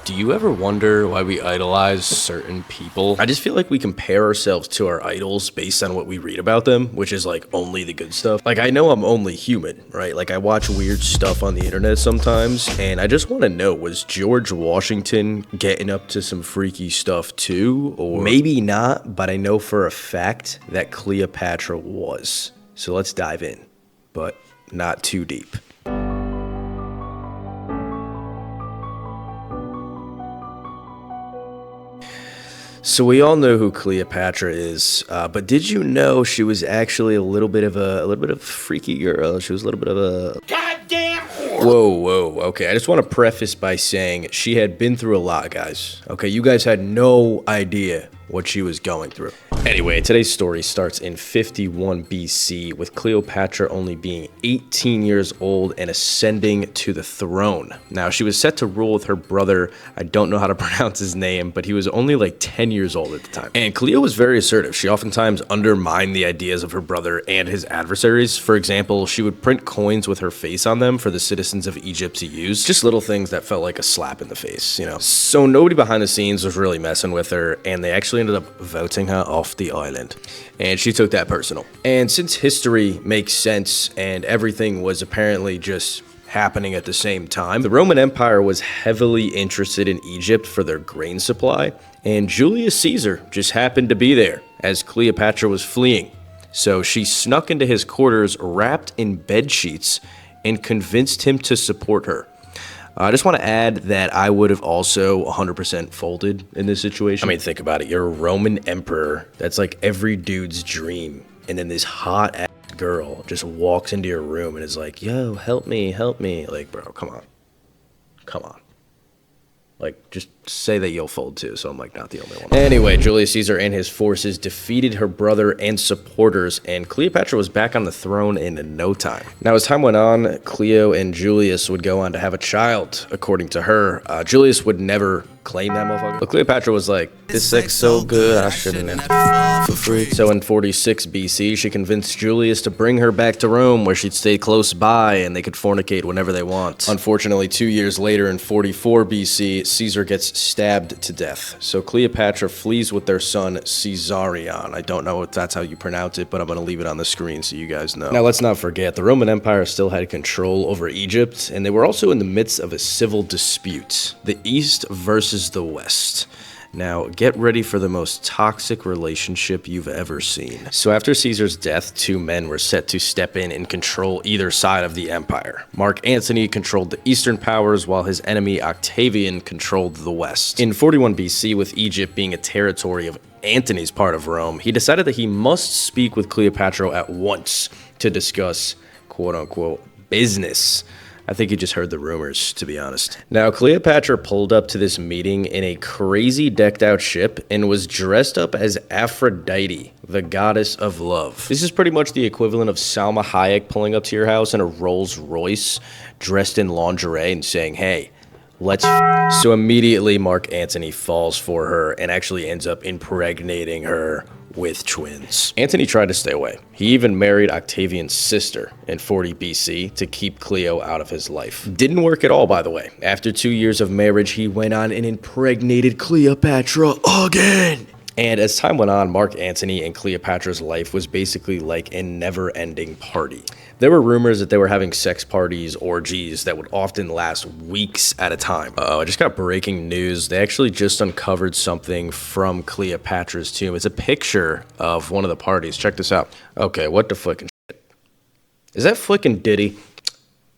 Do you ever wonder why we idolize certain people? I just feel like we compare ourselves to our idols based on what we read about them, which is like only the good stuff. Like, I know I'm only human, right? Like, I watch weird stuff on the internet sometimes, and I just want to know, was George Washington getting up to some freaky stuff too? Or maybe not, but I know for a fact that Cleopatra was. So let's dive in, but not too deep. So we all know who Cleopatra is, but did you know she was actually a little bit of a freaky girl? She was a little bit of a goddamn whore. Whoa, okay. I just want to preface by saying she had been through a lot, guys. Okay, you guys had no idea what she was going through. Anyway, today's story starts in 51 BC with Cleopatra only being 18 years old and ascending to the throne. Now, she was set to rule with her brother. I don't know how to pronounce his name, but he was only like 10 years old at the time. And Cleo was very assertive. She oftentimes undermined the ideas of her brother and his adversaries. For example, she would print coins with her face on them for the citizens of Egypt to use. Just little things that felt like a slap in the face, you know? So nobody behind the scenes was really messing with her, and they actually ended up voting her off the island, and she took that personal. And since history makes sense and everything was apparently just happening at the same time, the Roman Empire was heavily interested in Egypt for their grain supply, and Julius Caesar just happened to be there as Cleopatra was fleeing. So she snuck into his quarters wrapped in bed sheets and convinced him to support her. I just want to add that I would have also 100% folded in this situation. I mean, think about it. You're a Roman emperor. That's like every dude's dream. And then this hot ass girl just walks into your room and is like, yo, help me, help me. Like, bro, come on. Come on. Like, just say that you'll fold too, so I'm like not the only one. Anyway, Julius Caesar and his forces defeated her brother and supporters, and Cleopatra was back on the throne in no time. Now, as time went on, Cleo and Julius would go on to have a child, according to her. Julius would never claim that motherfucker. But Cleopatra was like, this sex so good, I shouldn't have for free. So in 46 BC, she convinced Julius to bring her back to Rome, where she'd stay close by and they could fornicate whenever they want. Unfortunately, 2 years later in 44 BC, Caesar gets stabbed to death. So Cleopatra flees with their son, Caesarion. I don't know if that's how you pronounce it, but I'm going to leave it on the screen so you guys know. Now, let's not forget, the Roman Empire still had control over Egypt, and they were also in the midst of a civil dispute. The East versus the West. Now, get ready for the most toxic relationship you've ever seen. So after Caesar's death, two men were set to step in and control either side of the empire. Mark Antony controlled the eastern powers, while his enemy Octavian controlled the west. In 41 BC, with Egypt being a territory of Antony's part of Rome, he decided that he must speak with Cleopatra at once to discuss quote-unquote business. I think he just heard the rumors, to be honest. Now, Cleopatra pulled up to this meeting in a crazy decked out ship and was dressed up as Aphrodite, the goddess of love. This is pretty much the equivalent of Salma Hayek pulling up to your house in a Rolls Royce, dressed in lingerie and saying, hey, let's So immediately Mark Antony falls for her and actually ends up impregnating her with twins. Antony tried to stay away. He even married Octavian's sister in 40 BC to keep Cleo out of his life. Didn't work at all, by the way. After 2 years of marriage, he went on and impregnated Cleopatra again. And as time went on, Mark Antony and Cleopatra's life was basically like a never-ending party. There were rumors that they were having sex parties, orgies, that would often last weeks at a time. I just got breaking news. They actually just uncovered something from Cleopatra's tomb. It's a picture of one of the parties. Check this out. Okay, what the flicking shit? Is that flicking Diddy?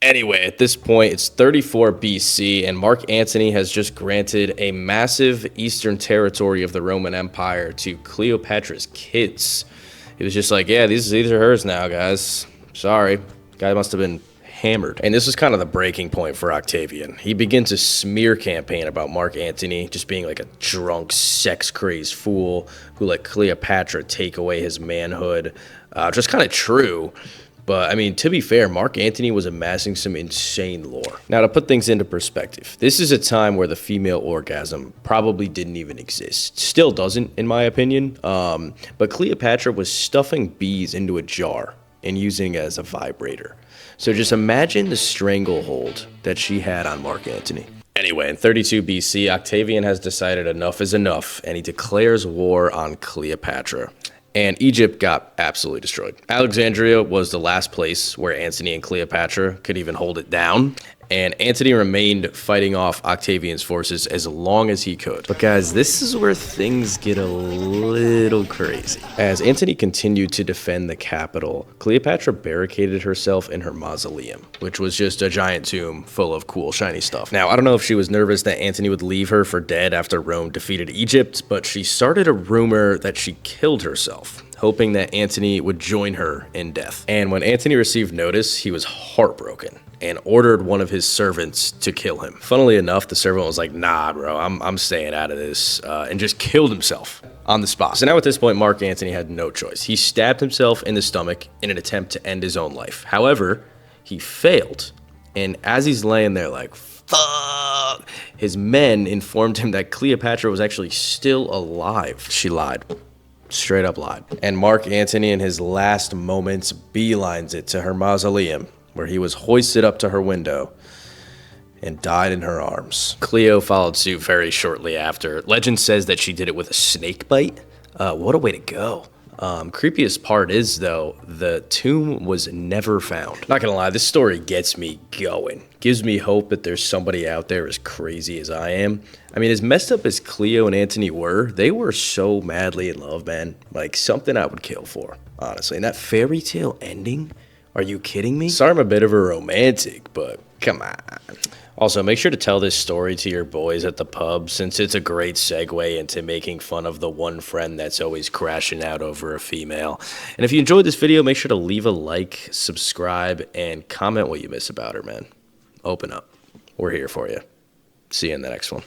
Anyway, at this point, it's 34 BC, and Mark Antony has just granted a massive eastern territory of the Roman Empire to Cleopatra's kids. He was just like, yeah, these are hers now, guys. Sorry. Guy must have been hammered. And this was kind of the breaking point for Octavian. He begins a smear campaign about Mark Antony just being like a drunk, sex-crazed fool who let Cleopatra take away his manhood. Just kind of true. But, I mean, to be fair, Mark Antony was amassing some insane lore. Now, to put things into perspective, this is a time where the female orgasm probably didn't even exist. Still doesn't, in my opinion. But Cleopatra was stuffing bees into a jar and using it as a vibrator. So just imagine the stranglehold that she had on Mark Antony. Anyway, in 32 BC, Octavian has decided enough is enough, and he declares war on Cleopatra. And Egypt got absolutely destroyed. Alexandria was the last place where Antony and Cleopatra could even hold it down. And Antony remained fighting off Octavian's forces as long as he could. But guys, this is where things get a little crazy. As Antony continued to defend the capital, Cleopatra barricaded herself in her mausoleum, which was just a giant tomb full of cool, shiny stuff. Now, I don't know if she was nervous that Antony would leave her for dead after Rome defeated Egypt, but she started a rumor that she killed herself, hoping that Antony would join her in death. And when Antony received notice, he was heartbroken and ordered one of his servants to kill him. Funnily enough, the servant was like, nah, bro, I'm staying out of this, and just killed himself on the spot. So now at this point, Mark Antony had no choice. He stabbed himself in the stomach in an attempt to end his own life. However, he failed, and as he's laying there like, fuck, his men informed him that Cleopatra was actually still alive. She lied. Straight up lied. And Mark Antony, in his last moments, beelines it to her mausoleum, where he was hoisted up to her window and died in her arms. Cleo followed suit very shortly after. Legend says that she did it with a snake bite. What a way to go. Creepiest part is, though, the tomb was never found. Not gonna lie, this story gets me going. Gives me hope that there's somebody out there as crazy as I am. I mean, as messed up as Cleo and Antony were, they were so madly in love, man. Like, something I would kill for, honestly. And that fairy tale ending? Are you kidding me? Sorry I'm a bit of a romantic, but come on. Also, make sure to tell this story to your boys at the pub, since it's a great segue into making fun of the one friend that's always crashing out over a female. And if you enjoyed this video, make sure to leave a like, subscribe, and comment what you miss about her, man. Open up. We're here for you. See you in the next one.